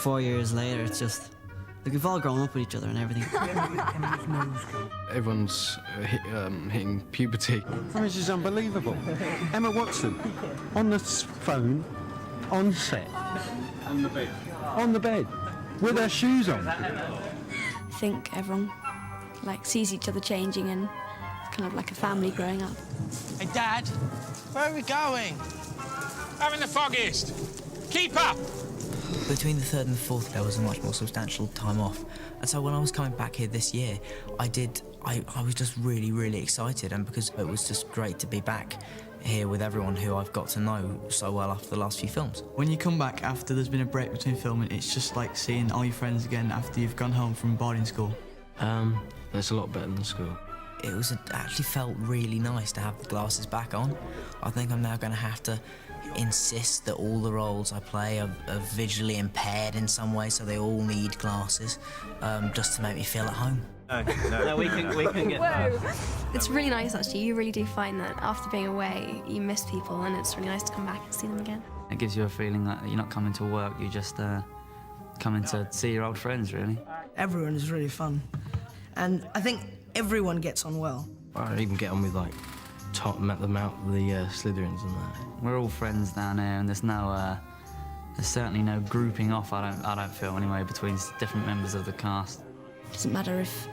4 years later, it's just like we've all grown up with each other and everything. Everyone's hitting puberty. This is unbelievable. Emma Watson, on the phone, on set. On the bed. On the bed, with her shoes on. I think everyone sees each other changing and it's kind of like a family growing up. Hey, Dad, where are we going? Having the foggiest. Keep up! Between the third and the fourth, there was a much more substantial time off. And so when I was coming back here this year, I was just really, really excited, and because it was just great to be back here with everyone who I've got to know so well after the last few films. When you come back after there's been a break between filming, it's just like seeing all your friends again after you've gone home from boarding school. It's a lot better than school. It actually felt really nice to have the glasses back on. I think I'm now going to have to insist that all the roles I play are visually impaired in some way, so they all need glasses, just to make me feel at home. No, we can get that. It's really nice, actually. You really do find that after being away, you miss people, and it's really nice to come back and see them again. It gives you a feeling that you're not coming to work, you're just coming to see your old friends, really. Everyone is really fun, and I think everyone gets on well. I even get on with the Slytherins and that. We're all friends down here, and there's certainly no grouping off. I don't feel anyway between different members of the cast. It doesn't matter if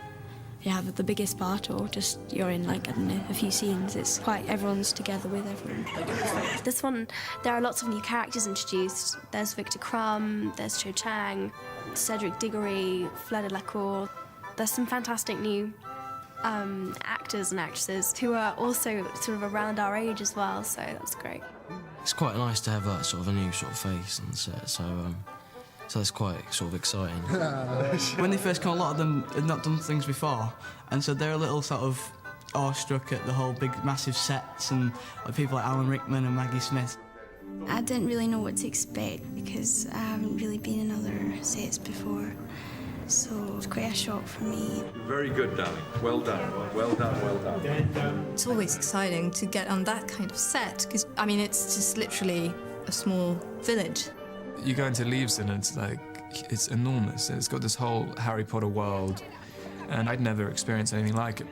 you have the biggest part or just you're in, I don't know, a few scenes. It's quite everyone's together with everyone. This one, there are lots of new characters introduced. There's Victor Crumb, there's Cho Chang, Cedric Diggory, Fleur de la Cour. There's some fantastic new actors and actresses who are also sort of around our age as well, so that's great. It's quite nice to have a new sort of face on set, so that's quite sort of exciting. When they first come, a lot of them had not done things before, and so they're a little sort of awestruck at the whole big, massive sets and people like Alan Rickman and Maggie Smith. I didn't really know what to expect because I haven't really been in other sets before, so it was quite a shock for me. Very good, darling. Well done. Well done, well done. It's always exciting to get on that kind of set because, I mean, it's just literally a small village. You go into Leavesden and it's enormous. It's got this whole Harry Potter world, and I'd never experienced anything like it.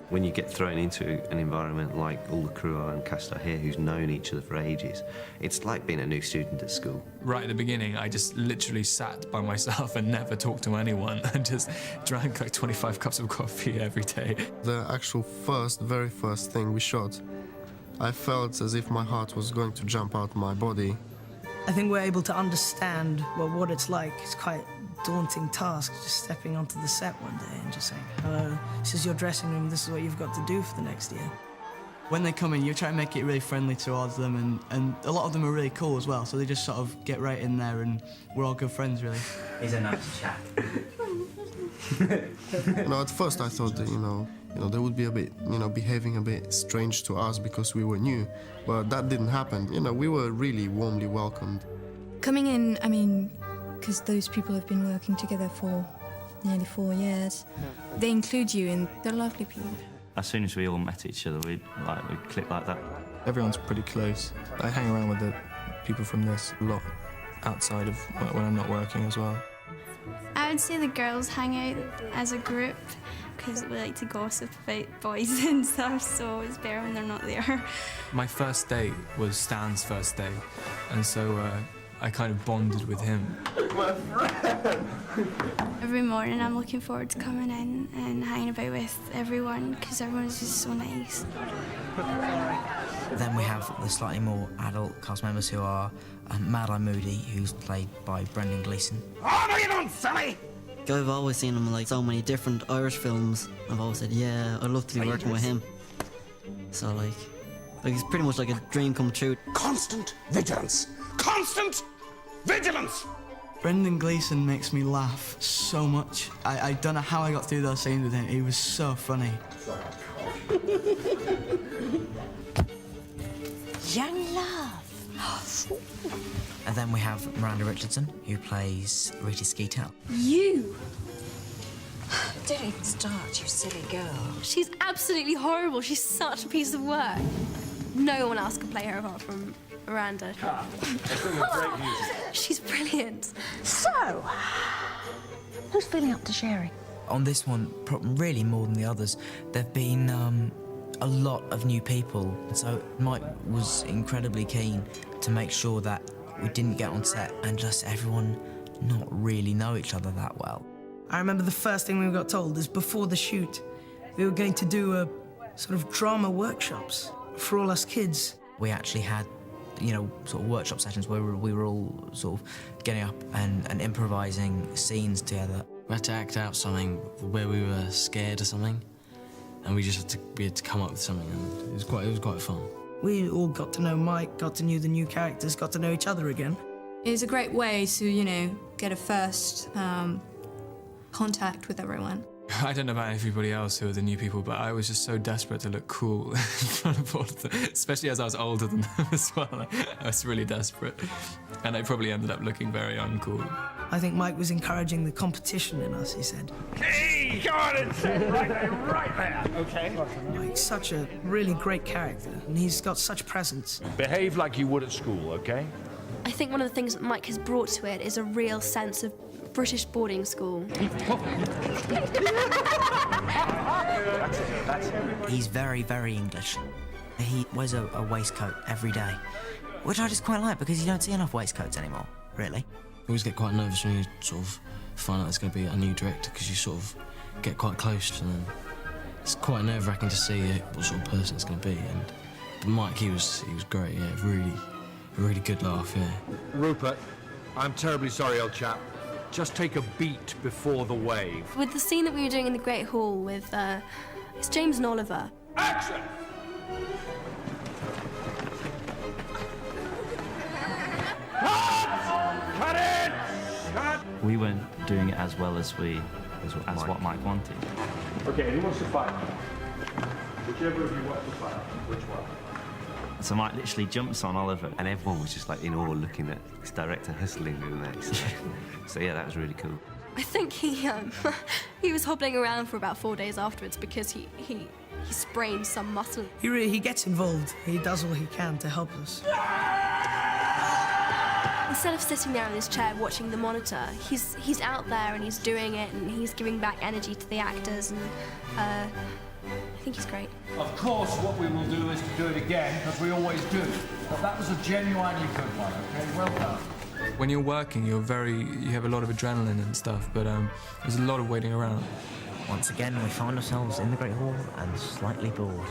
When you get thrown into an environment like all the crew and cast are here who's known each other for ages, it's like being a new student at school. Right at the beginning, I just literally sat by myself and never talked to anyone and just drank 25 cups of coffee every day. The actual very first thing we shot, I felt as if my heart was going to jump out my body. I think we're able to understand what it's like. It's quite a daunting task, just stepping onto the set one day and just saying, hello, this is your dressing room, this is what you've got to do for the next year. When they come in, you try to make it really friendly towards them, and a lot of them are really cool as well, so they just sort of get right in there, and we're all good friends, really. He's a nice chap. At first I thought that, they would be a bit, behaving a bit strange to us because we were new, but that didn't happen. We were really warmly welcomed. Coming in, I mean, because those people have been working together for nearly 4 years, they include you, and they're lovely people. As soon as we all met each other, we clicked like that. Everyone's pretty close. I hang around with the people from this a lot outside of when I'm not working as well. I would say the girls hang out as a group because we like to gossip about boys and stuff, so it's better when they're not there. My first date was Stan's first day, and so I kind of bonded with him. My friend! Every morning I'm looking forward to coming in and hanging about with everyone because everyone's just so nice. Then we have the slightly more adult cast members who are Mad-Eye Moody, who's played by Brendan Gleeson. Oh, no, you don't, silly! I've always seen him in so many different Irish films. I've always said, yeah, I'd love to be working with him. So it's pretty much like a dream come true. Constant vigilance! Constant vigilance! Brendan Gleeson makes me laugh so much. I don't know how I got through those scenes with him. He was so funny. Young love. And then we have Miranda Richardson, who plays Rita Skeeter. You! Don't even start, you silly girl. She's absolutely horrible. She's such a piece of work. No one else can play her apart from Miranda. She's brilliant. So, So, who's feeling up to sharing? On this one, really more than the others, there've been a lot of new people. So Mike was incredibly keen to make sure that we didn't get on set and just everyone not really know each other that well. I remember the first thing we got told is before the shoot, we were going to do a sort of drama workshops for all us kids. We actually had, you know, sort of workshop sessions where we were all sort of getting up and improvising scenes together. We had to act out something where we were scared or something, and we had to come up with something, and it was quite fun. We all got to know Mike, got to know the new characters, got to know each other again. It's a great way to, you know, get a first contact with everyone. I don't know about everybody else who are the new people, but I was just so desperate to look cool in front of all of them, especially as I was older than them as well. I was really desperate, and I probably ended up looking very uncool. I think Mike was encouraging the competition in us, he said. Hey, go on and sit right there. Okay. Mike's such a really great character, and he's got such presence. Behave like you would at school, okay? I think one of the things that Mike has brought to it is a real sense of British boarding school. He's very, very English. He wears a waistcoat every day, which I just quite like because you don't see enough waistcoats anymore, really. You always get quite nervous when you sort of find out there's going to be a new director because you sort of get quite close, and then it's quite nerve-wracking to see what sort of person it's going to be. But Mike, he was great. Yeah, really good laugh. Yeah. Rupert, I'm terribly sorry, old chap. Just take a beat before the wave. With the scene that we were doing in the Great Hall with it's James and Oliver. Action! Cut it! Cut! We weren't doing it as well as what Mike wanted. Okay, who wants to fight? Whichever of you wants to fight. Which one? So Mike literally jumps on Oliver. And everyone was just like in awe looking at this director hustling and that. So yeah, that was really cool. I think he was hobbling around for about 4 days afterwards because he sprained some muscle. He gets involved. He does all he can to help us. Instead of sitting there in his chair watching the monitor, he's out there and he's doing it and he's giving back energy to the actors, and I think he's great. Of course, what we will do is to do it again, because we always do. But that was a genuinely good one, okay? Well done. When you're working, you have a lot of adrenaline and stuff, but there's a lot of waiting around. Once again, we find ourselves in the Great Hall and slightly bored.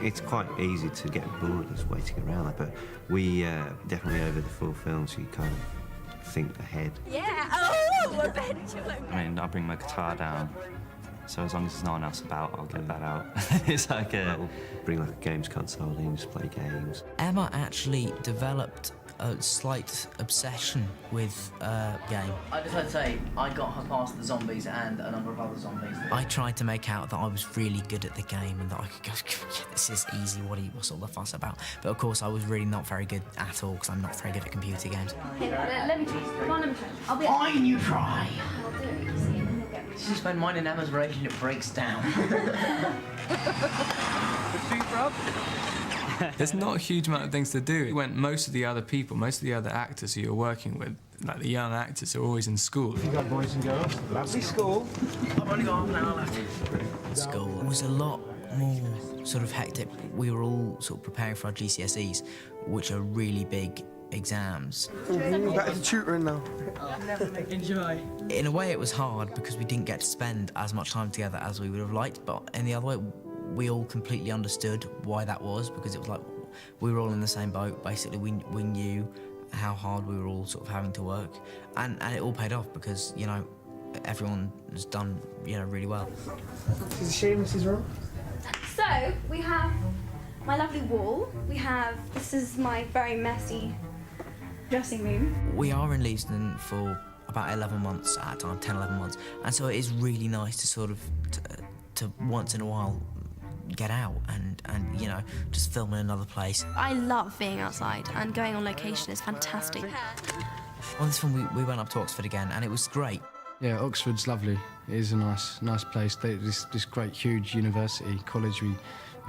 It's quite easy to get bored just waiting around, but we definitely over the 4 films, you kind of think ahead. Yeah, oh, a pendulum. I mean, I bring my guitar down, so as long as there's no one else about, I'll get that out. It's like bring like a games console in, just play games. Emma actually developed a slight obsession with game. I just had to say, I got her past the zombies and a number of other zombies. I tried to make out that I was really good at the game and that I could go, yeah, this is easy, what's all the fuss about? But of course I was really not very good at all because I'm not very good at computer games. Here, let me try. Come on, let me try. I'll be Fine, you try. I'll do it, you see, and then you'll get This is when mine and Emma's relationship breaks down. There's not a huge amount of things to do. When most of the other actors who you're working with, like the young actors, are always in school. You got boys and girls? Lovely school. I've only got half an hour left. School was a lot more sort of hectic. We were all sort of preparing for our GCSEs, which are really big exams. Back to tutoring now. Enjoy. In a way, it was hard because we didn't get to spend as much time together as we would have liked, but in the other way, we all completely understood why that was, because it was like we were all in the same boat. Basically, we knew how hard we were all sort of having to work, and it all paid off because, you know, everyone has done, you know, really well. Is it shame this is wrong? So, we have my lovely wall. This is my very messy dressing room. We are in Leavesden for about 11 months at a time, 10, 11 months, and so it is really nice to sort of, to once in a while get out and you know, just film in another place. I love being outside, and going on location is fantastic. On this one, we went up to Oxford again, and it was great. Yeah, Oxford's lovely. It is a nice place. This great, huge university college we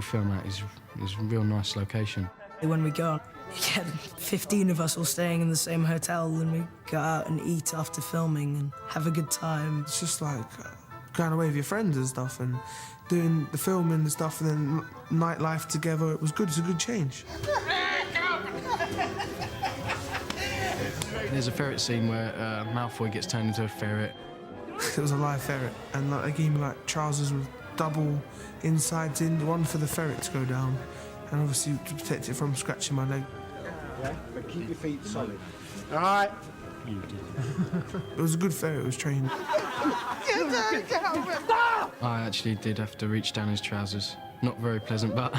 film at is a real nice location. When we go, you get 15 of us all staying in the same hotel, and we go out and eat after filming and have a good time. It's just like going away with your friends and stuff and doing the filming and stuff and then nightlife together. It was good. It's a good change. There's a ferret scene where Malfoy gets turned into a ferret. It was a live ferret, and like, they gave me like trousers with double insides in, one for the ferret to go down, and obviously to protect it from scratching my leg. Yeah, but keep your feet solid. All right. It was a good ferret. It was trained. I actually did have to reach down his trousers. Not very pleasant, but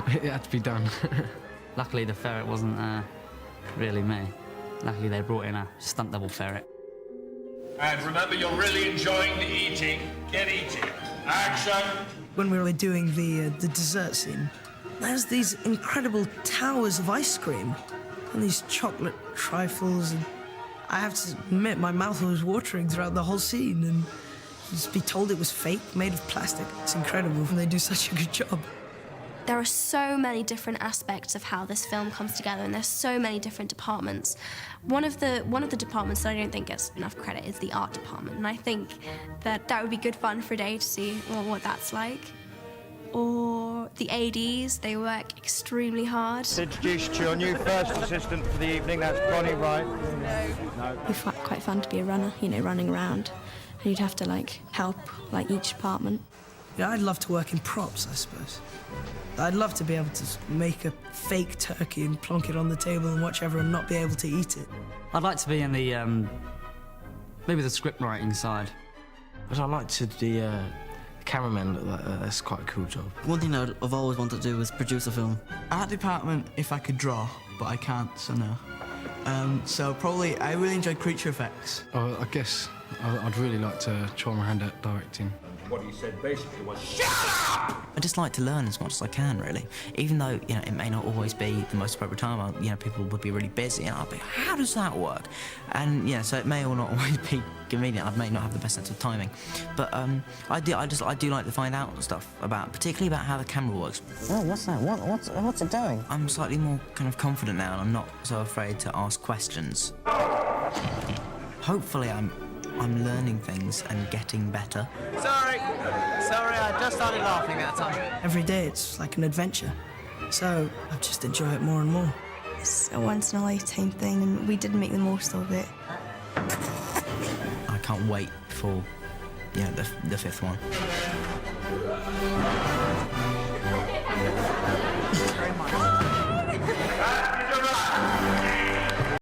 it had to be done. Luckily, the ferret wasn't really me. Luckily, they brought in a stunt double ferret. And remember, you're really enjoying the eating. Get eating. Action! When we were doing the dessert scene, there's these incredible towers of ice cream and these chocolate trifles, and I have to admit my mouth was watering throughout the whole scene, and just be told it was fake, made of plastic. It's incredible, and they do such a good job. There are so many different aspects of how this film comes together, and there's so many different departments. One of the departments that I don't think gets enough credit is the art department, and I think that would be good fun for a day to see what that's like. Or the ADs, they work extremely hard. Introduce to your new first assistant for the evening. That's Bonnie Wright. No. It'd be quite fun to be a runner, you know, running around, and you'd have to help each department. Yeah, I'd love to work in props, I suppose. I'd love to be able to make a fake turkey and plonk it on the table and watch everyone not be able to eat it. I'd like to be in the, maybe the script writing side. But I like to the cameraman look like that. That's quite a cool job. One thing I've always wanted to do is produce a film. Art department, if I could draw, but I can't, so no. So probably, I really enjoy creature effects. I guess I'd really like to try my hand at directing. What he said basically was, shut up! I just like to learn as much as I can, really. Even though, you know, it may not always be the most appropriate time. You know, people would be really busy, and I'll be, how does that work? And, yeah, so it may or not always be convenient. I may not have the best sense of timing. But I do like to find out stuff particularly about how the camera works. Oh, what's that? What's it doing? I'm slightly more kind of confident now, and I'm not so afraid to ask questions. Hopefully I'm learning things and getting better. Sorry, I just started laughing that time. Every day it's like an adventure, so I just enjoy it more and more. It's a once-in-a-lifetime thing, and we did make the most of it. I can't wait for, you know, the fifth one. Very much.